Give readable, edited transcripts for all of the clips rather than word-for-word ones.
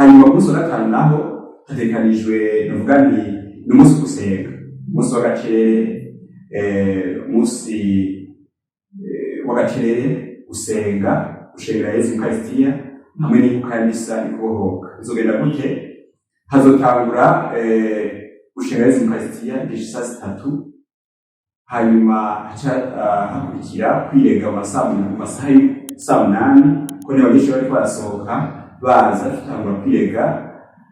hanyuma ku munsi wa gatanu naho hategekanijwe novuga nti n'umunsi gusenga, umunsi w'agacerere, umunsi w'agacerere gusenga, gushengera Yesu Ukaristiya hamwe n'ivuka ya misa ikubohoka. Bizogenda gute? Hazotangura gushengera Yesu Ukaristiya igihe saa 3, hanyuma hakurikira kwirega mu masaha saa 8 ko n'abanyeshuri bariko barasohoka baza tutangura kwirega,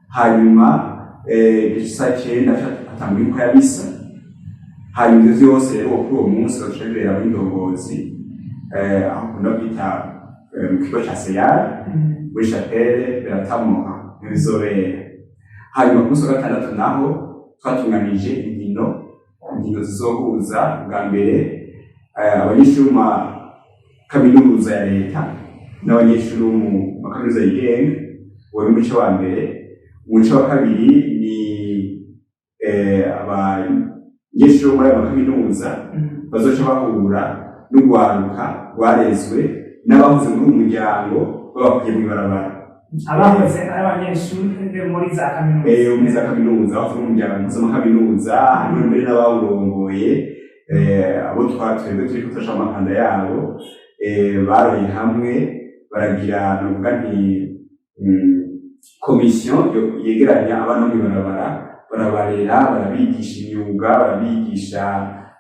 hanyuma igihe saa 9 hatangura ivuka ya misa. Hanyuma ivyo vyose rero kuri uwo munsi badushengera muri ndongozi aho ukunda kwita mu kigo ca Seyari muri chapelle Beratamuha bizobera. Hanyuma ku munsi wa gatandatu naho twatunganije inkino zizohuza bwa mbere abanyeshuri mu kaminuza ya leta n'abanyeshuri mu makaminuza yigenga. Uwo ni umuco wa mbere. Umuco wa kabiri ni abanyeshuri muri ayo makaminuza bazoca bahura n'urwaruka rwarezwe n'abahoze muri umuryango babakuye mw'ibarabara. Abahoze ari abanyeshuri muri za kaminuza. Muri za kaminuza, abahoze mu muryango mpuzamahanga, harimo mbere n'abawurongoye, abo twatwebwe turiko turasha amakanda yabo, baroye hamwe baragira novuga nti komisiyo yegeranya abana bo mw'ibarabara, barabarera, barabigisha imyuga, barabigisha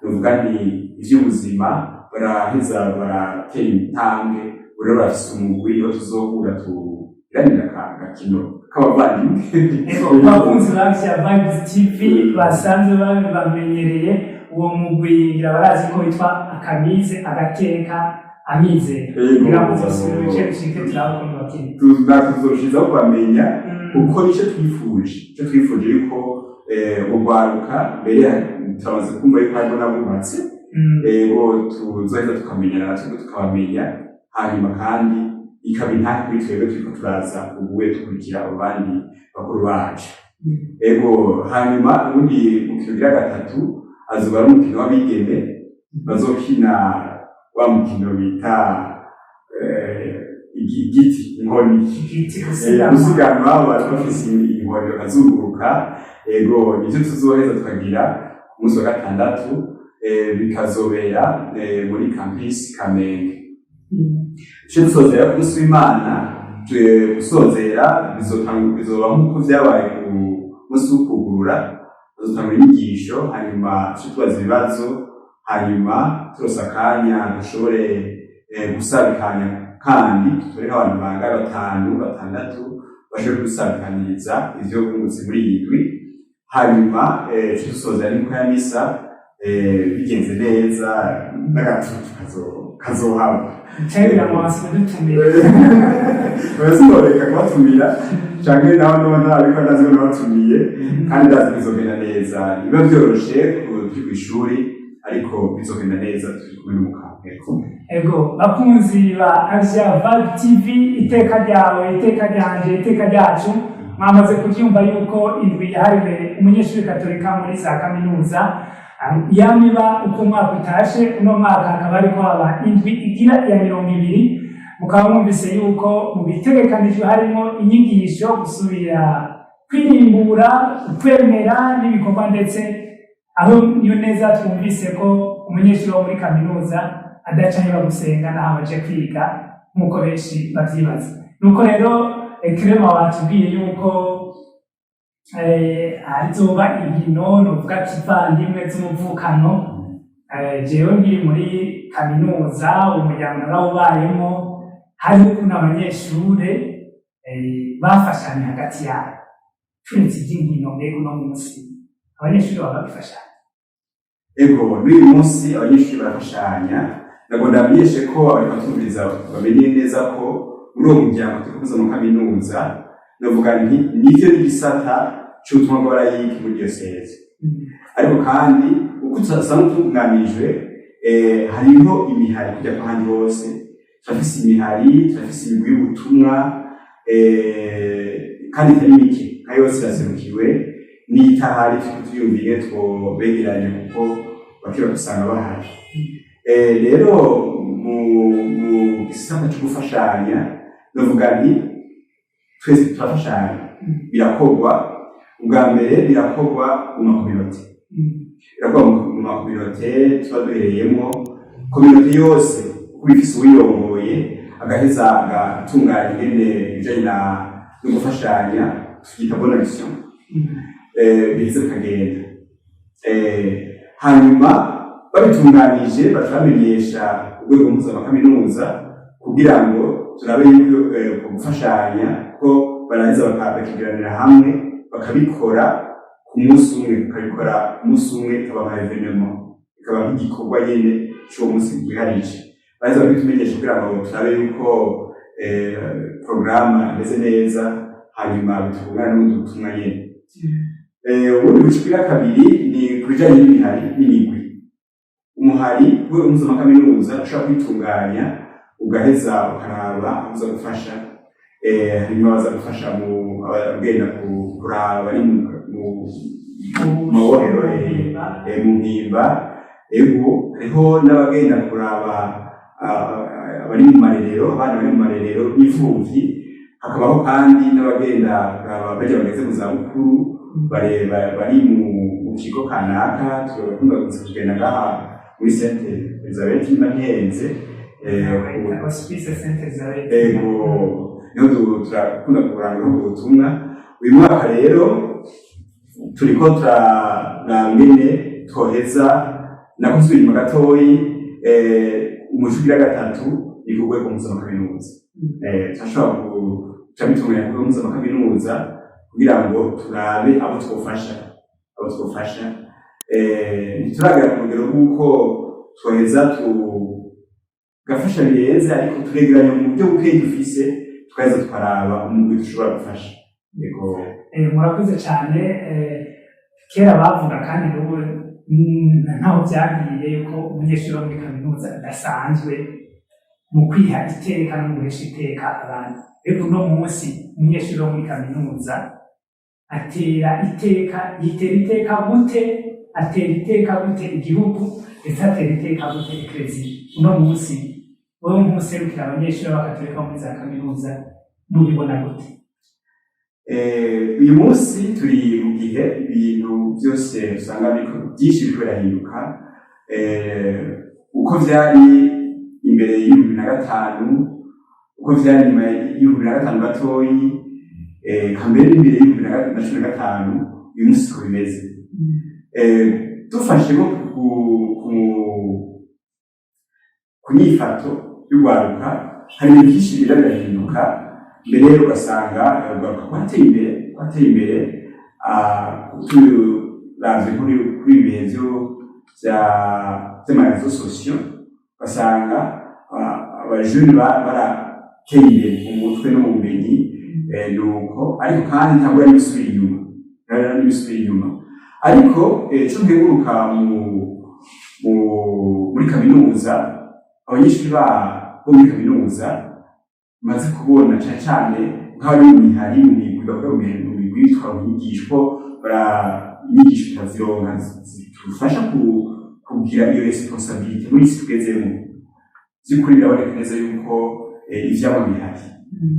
novuga nti ivy'ubuzima, baraheza baratera intambwe. Rero bafise umugwi iyo tuzohura tuganira agakino k'abavandimwe. Abakunzi ba Vibes TV basanzwe bamenyereye uwo mugwi, ngira barazi ko witwa Akamize, Agateka, Amizero. Ngira ngo uzosubira ibice bishike turabakunda bakina. Tuzoshizaho kubamenya kuko nico twifuje yuko urwaruka mbere turamaze kumva yuko harimo n'abubatsi, tuzoheza tukamenyana natwe tukabamenya, hanyuma kandi ikaba intaka kuri twebwe turiko turaza ubuwe dukurikira abandi bakuru bacu. Hanyuma ubundi mu kigira gatatu azoba ari umukino w'abigeme, bazokina wa mukino bita igiti, inkoni, gusiganwa abantu bafise inkoni bakazunguruka. Ivyo tuzoheza tukagira ku munsi wa gatandatu, bikazobera muri campus Kamenge. Ico dusozera ku munsi w'Imana, gusozera bizoba nk'uko vyabaye ku munsi w'ukugurura, bazotanga inyigisho, hanyuma tuce tubaza ibibazo, hanyuma turose akanya dushobore gusabikanya, kandi tutore abantu bangana 5-6 bashobore gusabikaniriza ivyo bungutse muri iyi ndwi. Hanyuma tuce dusozera n'inko ya misa bigenze neza, n'agatutu kazohaba. Tebira mwasi dutumira. Baziboreka kubatumira, canke naho none ariko ndazi ko batumiye, kandi ndazi bizogenda neza. Biba vyoroshe turi kw'ishuri, ariko bizogenda neza turi kumwe n'umukampeko. Bakunzi ba Vibes TV, iteka ryawe, iteka ryanje, iteka ryacu, mwamaze kuvyumva yuko indwi yahariwe umunyeshuri katolika muri za kaminuza. Yamiba uko umwaka utashe, uno mwaka akaba ariko haba indwi igira ya 20. Mukaba mwumvise yuko mu bitegekanijwe harimo inyigisho, gusubira kwirimbura, kwemera n'ibikorwa, ndetse aho niyo neza twumvise ko umunyeshuri wo muri kaminuza adacanira gusenga naho aje kwiga nk'uko benshi bavyibaza. Nuko rero Clement watubwiye yuko harizoba inkino novuga kivandimwe z'umuvukano. Jewe nkiri muri kaminuza, umuryango narawubayemo, hariho ukuntu abanyeshure bafashanya hagati yabo. Turetse ivy'inkino, mbega uno munsi abanyeshure baba babifashanya? N'uyu munsi abanyeshure barafashanya. Ntabwo ndamenyeshe ko abari batumviriza bamenye neza ko muri uwo muryango tukuza mu kaminuza, navuga nti nivyo n'igisata c'ubutumwa bw'abarayiki muri diyoseze. Ariko kandi uko tusanzwe tutunganijwe, hariho imihari kujya ku handi hose. Turafise imihari, turafise imigwi y'ubutumwa, kandi itari mike, nka yose iraserukiwe n'itahari tuyumviye twobegeranye kuko bakira gusanga bahari. Rero mu gisata cyo gufashanya, navuga nti twese turafashanya. birakorwa. Ubwa mbere birakorwa mu makominote, birakorwa mu makominote tuba duhereyemo. Kominote yose uko ifise uwirongoye agaheza agatunganya ingene ibijanye no gufashanya twita bonne action, biheze bikagenda. Hanyuma babitunganije bakamenyesha urwego mpuzamakaminoza kugira ngo turabe yuko gufashanya ko baraheza bakagiranira hamwe bakabikora ku munsi umwe, bakabikora ku munsi umwe ikaba nka evenement, ikaba nk'igikorwa nyene c'uwo munsi wiharije. Baheza babitumenyesha kugira ngo turabe yuko porogaramu imeze neza, hanyuma bitungana n'ubundi butumwa nyene. Ubundi buce bwa kabiri ni ku bijanye n'imihari n'imigwi. Umuhari mpuzamakaminoza ushobora kwitunganya ugaheza ukaraba aho uza gufasha, hanyuma baza gufasha mu abagenda kuraba bari mu mabohero, mu mpimba. Hariho n'abagenda kuraba abari mu marerero, abana bari mu marerero n'imfuvyi. Hakabaho kandi n'abagenda kuraba barya bageze mu zabukuru bari mu kigo kanaka. Turakunda kugenda ngaha muri Sainte Elizabeth Manyenze, Hospice Sainte Elizabeth. Niho turakunda kuranga ubutumwa. Uyu mwaka rero turiko turangene twoheza nako nsubira inyuma gatoyi, umushikira gatatu ni ku rwego mpuzamakaminoza. Turashobora guca bitunganya ku rwego mpuzamakaminoza kugira ngo turabe abo twofasha. Ntituragera ku rugero rw'uko twoheza tugafasha birenze, ariko turegeranya mu buryo bukeyi dufise tukaheza tukaraba umugwi dushobora gufasha. Murakoze cyane. Kera bavuga kandi n'ubu ntaho byagiye yuko umunyeshuri wo muri kaminuza adasanzwe mu kwiha iteka no guhesha iteka abandi. Rero uno munsi umunyeshuri wo muri kaminuza atera iteka gute, atera iteka gute igihugu, ndetse atera iteka gute eklezia. Uno munsi wowe nk'umuserukira abanyeshuri b'abakatolika muri za kaminuza mubibona gute? Uyu munsi turi mu gihe ibintu byose usanga byinshi biriko birahinduka. Uko vyari imbere y'2005, uko vyari nyuma y'2005 gatoyi, kambere n'imbere y'2015, uyu munsi ko bimeze. Dufashe ku nyifato y'urwaruka, hari ibintu byinshi birahinduka. Mbere ugasanga urwaruka rwateye imbere, turavye kuri ibihe vy'amarezo sosiyo, ugasanga abajuri barateye imbere mu mutwe no mu bumenyi. Nuko ariko kandi ntabwo ari ibisubira inyuma. Ariko co nkenguruka muri kaminuza, abanyeshuri bo muri kaminuza maze kubona cyane cyane nk'abari mu mihari mu migwi bakora mu migwi twabigishwa inyigisho turazironka zidufasha kugira iyo responsabilité muri isi tugezemo. By'ukuri biraboneka neza yuko ivyabo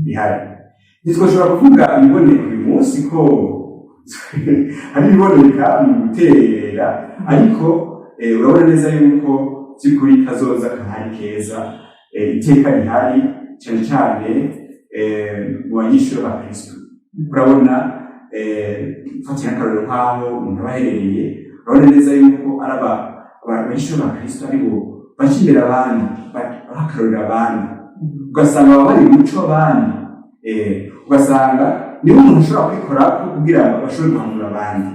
bihari. Ntitwashobora kuvuga ibiboneka uyu munsi ko hari ibiboneka mu gutera, ariko urabona neza yuko by'ukuri kazoza kahari keza, iteka rihari cyane cyane mu banyeshuri ba Kristo. Urabona fatira akarorero nk'aho umuntu aba aherereye, urabona neza yuko ari abanyeshuri ba Kristo aribo baca imbere abandi, bakarorera abandi, ugasanga baba bari umuco abandi, ugasanga niba umuntu ashobora kwikora kugira ngo bashobore guhanura abandi.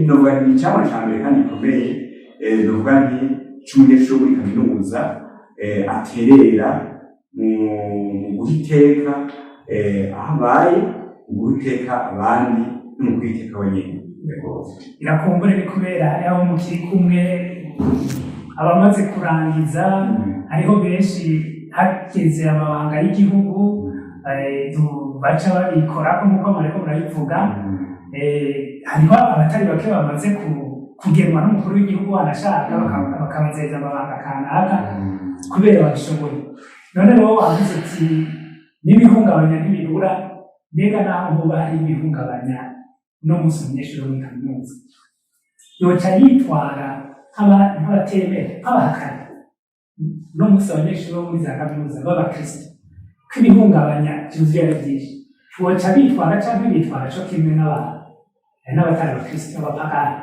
Novuga ni icyama cya mbere kandi gikomeye, novuga nti cy'umunyeshuri muri kaminuza aterera mu guhiteka aho abaye, mu guhiteka abandi no mu kwiteka wenyine. Irakumbure ni kubera aho mukiri kumwe abamaze kurangiza, hariho benshi hageze amabanga y'igihugu baca babikora nk'uko mureko murabivuga. Hariho abatari bake bamaze kugenwa n'umukuru w'igihugu wanashaka bakabazeza amabanga kanaka kubera babishoboye. None rero wavuze ati n'ibihungabanya ntibibura, mbega naho hoba hari ibihungabanya no munsi umunyeshuri wo muri kaminuza yoca yitwara nk'abatemera nk'abahakana no munsi abanyeshuri bo muri za kaminuza b'abakristo ko ibihungabanya byuzuye ari byinshi woca bitwara cyangwa bitwara cyo kimwe n'abatari abakristo b'abapagani.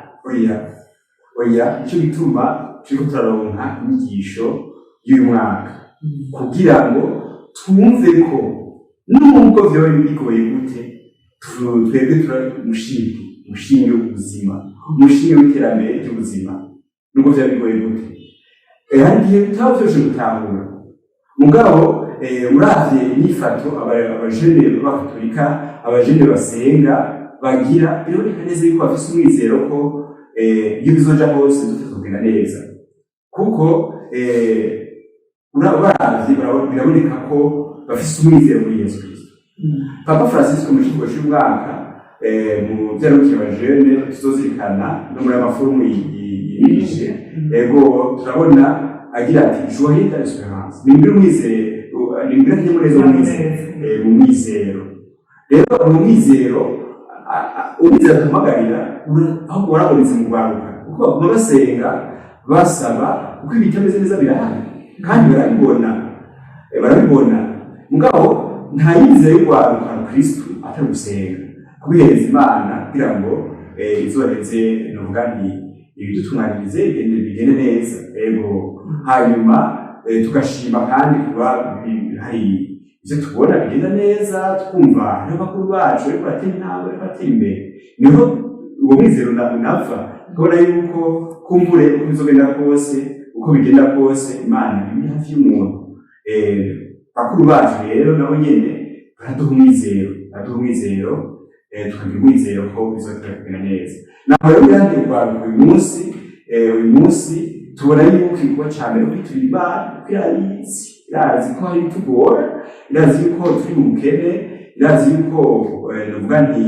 oya icyo gituma turiko turaronka inyigisho y'uyu mwaka kugira ngo twumve ko nubwo vyoba bigoye gute twebwe turi umushinge w'ubuzima, umushinge w'iterambere ry'ubuzima nubwo vyoba bigoye gute. Hari igihe bitaba vyoshe gutahura mugabo uravye inyifato abajene b'abakatolika abajene basenga bagira biraboneka neza yuko bafise umwizero ko iyo bizoja hose dutazogenda neza kuko uravye biraboneka ko bafise umwizero muri Yesu Kristo. Papa Francisco mu kigo cy'umwaka mu vyarukiye abajene tuzozirikana no muri amaforumu yirije ego turabona agira ati joie d'espérance nimbira n'imureza mu mwizero. Rero mu mwizero atumagarira aho warabonetse mu rwaruka kuko baguma basenga basaba kuko ibitameze neza birahari kandi barabibona mugabo nta yizeye y'urwaruka Kristo atari gusenga kubihereza Imana kugira ngo izohereze novuga nti ibidutunganirize bigende neza ego hanyuma tugashima kandi kuba hari ivyo tubona bigenda neza twumva n'abakuru bacu ariko batera imbere niho uwo mwizero unapfa tukabona yuko kumbure uko bizogenda kose uko bigenda kose Imana iri hafi y'umuntu. Bakuru bacu rero nabo nyene baraduha umwizero tukagira umwizero ko bizogenda neza. Naho rero kandi urwaruka uyu munsi tubona yuko igikorwa cane no kwiturira Imana irazi ko hari tugora irazi yuko turi mu bukene irazi yuko novuga nti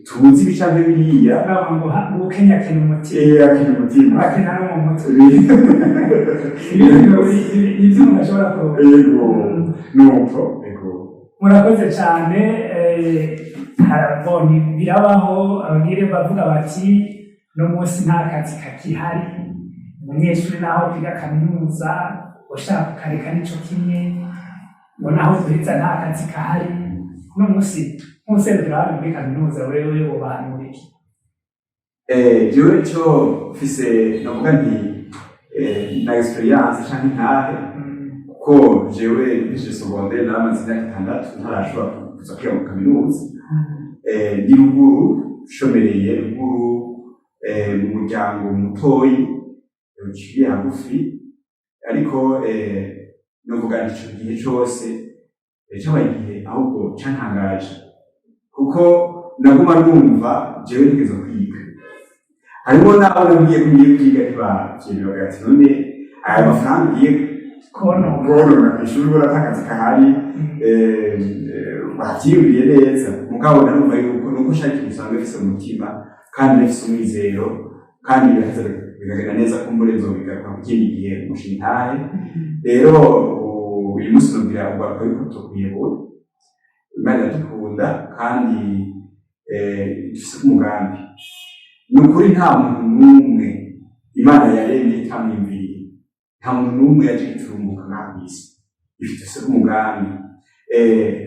tuzi ibicanke biriya ngo ukenya akena umutima akena no mu mutwe ibyo umuntu ashobora kuba nuko murakoze cyane. Haraboni birabaho abagire bavuga bati no munsi nta kazi kakihari umunyeshuri naho kwiga kaminuza ushaka kareka nico kimwe ngo naho duheza nta kazi kahari no munsi nk'userukira hano muri kaminuza wewe wobahanura iki? Jewe co mfise novuga nti na experience canke ntahe kuko jewe nishe secondaire naramaze imyaka 6 ntarashobora kuza kwiga mu kaminuza ndi ruguru shomereye ruguru mu muryango mutoyi uciye hagufi ariko novuga nti ico gihe cose cyabaye igihe ahubwo cantangaje kuko naguma numva jewe nigeze kwiga harimo n'abo nabwiye ko ngiye kwiga ntibavyemera bagati none aya mafaranga ngiye kono ishuri uratakazi kahari bavyiyumviye neza mugabo narumva yuko nuko shaka ikintu usanzwe ufise mu mutima kandi nafise umwizero kandi bikagenda neza ko mburenzo bigaruka mu kindi gihe mushintahe. Rero uyu munsi nubwira urwaruka yuko tukwiyeho Imana iradukunda kandi dufise umugambi ni ukuri nta muntu n'umwe Imana yaremye itamwimviriye nta muntu n'umwe yaje giturumbuka nka kwisi ifise umugambi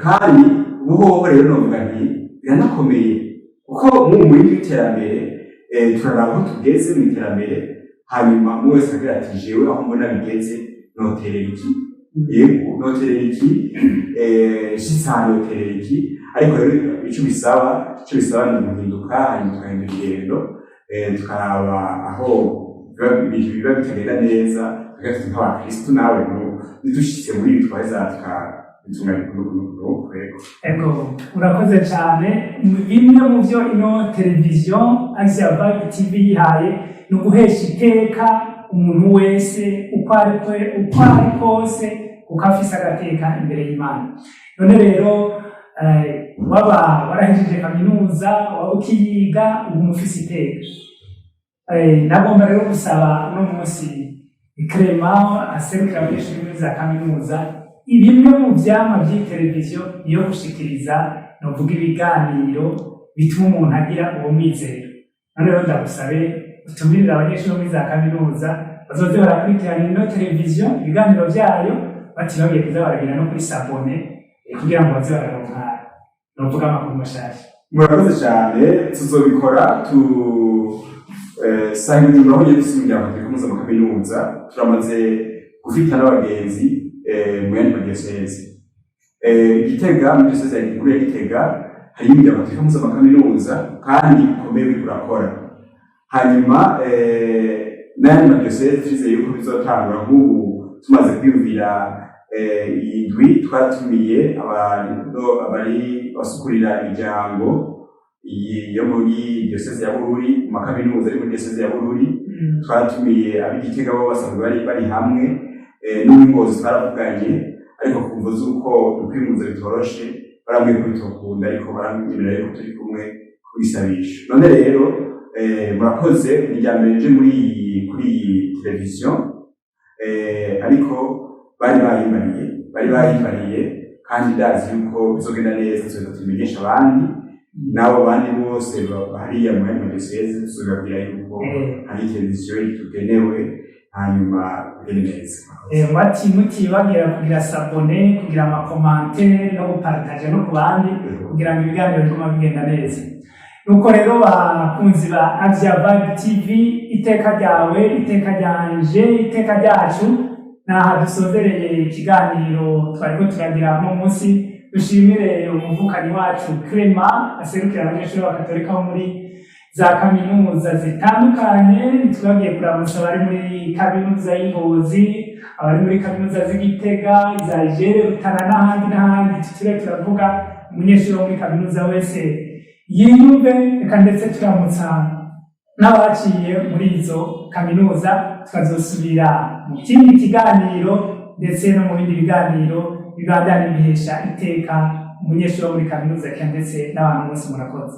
kandi ubuhoho rero novuga nti biranakomeye kuko muri iterambere turaraba aho tugeze mu iterambere hanyuma umwe wese agira ati jewe aho mbona bigeze noterera iki noterera iki shitsana noterera iki ariko rero ico bisaba ni guhinduka hanyuma tukahindura ingendo tukaraba aho ibintu biba bitagenda neza tugatuma nk'abakristu nawe nidushitse muri ibi twaheza ego urakoze cyane. Bimwe mu byo ino televiziyo Asia Vibe TV yihaye ni uguhesha iteka umuntu wese uko ari kose uko afise agateka imbere y'Imana. None rero waba warahejeje kaminuza waba ukiyiga ubu mufise iteka nagomba rero gusaba uno munsi Clement aserukira abanyeshuri muri za kaminuza ibimwe mu vyama vy'iteleviziyo niyo gushikiriza novuga ibiganiro bituma umuntu agira uwo mwizero. None rero ndagusabe utumirire abanyeshuri bo muri za kaminuza bazoze barakurikirana ino televiziyo ibiganiro vyayo bati bagiye kuza baragira no kuri sabone kugira ngo baze bararonka novuga amakuru mashasha. Murakoze cyane, tuzobikora sanga inyuma aho yari imiryango Afurika mu kaminuza turamaze gufita n'abagenzi mu yandi madiyoseze. Gitega muri diyoseze ya Gikuru ya Gitega hari imiryango Afurika mu kaminuza kandi ikomeye uriko urakora. Hanyuma n'ayandi madiyoseze twizeye yuko bizotangura nk'ubu tumaze kwiyumvira iyi ndwi twatumiye abari basukurira imiryango yo muri diyoseze ya Bururi mu makaminuza ari muri diyoseze ya Bururi. Twatumiye ab'Igitega bo basanzwe bari hamwe n'uw'Ingozi twaravuganye, ariko kumva z'uko ukwimuza bitoroshe barambwiye ko bitokunda, ariko barambwira yuko turi kumwe kubisabisha. None rero murakoze nijyambere nje kuri televiziyo, ariko bari bahimbariye kandi ndazi yuko bizogenda neza, tuzoza tubimenyesha abandi nabo bandi bose hariya mu yandi madiyoseze, tuzobabwira yuko hari televiziyo tugenewe hanyuma bigende neza. Mutibagira kugira sabone, kugira amakomante no gupartaje no ku bandi kugira ngo ibiganiro biguma bigenda neza. Nuko rero bakunzi ba Asia Vibe TV, iteka ryawe, iteka ryanje, iteka ryacu, naha dusozereye ikiganiro twariko turagira mu munsi. Dushimire umuvukanyi wacu Clement aserukira abanyeshuri b'Abakatolika bo muri za kaminuza zitandukanye. Twagiye kuramutsa abari muri kaminuza y'Ingozi, abari muri kaminuza z'Igitega, za Jere, Rutana n'ahandi tutire turavuga umunyeshuri wo muri kaminuza wese yiyumve. Reka ndetse turamutsa n'abaciye muri izo kaminuza. Tukazosubira mu kindi kiganiro ndetse no mu bindi biganiro bibandanya bihesha iteka umunyeshuri wo muri kaminuza ndetse n'abantu bose. Murakoze.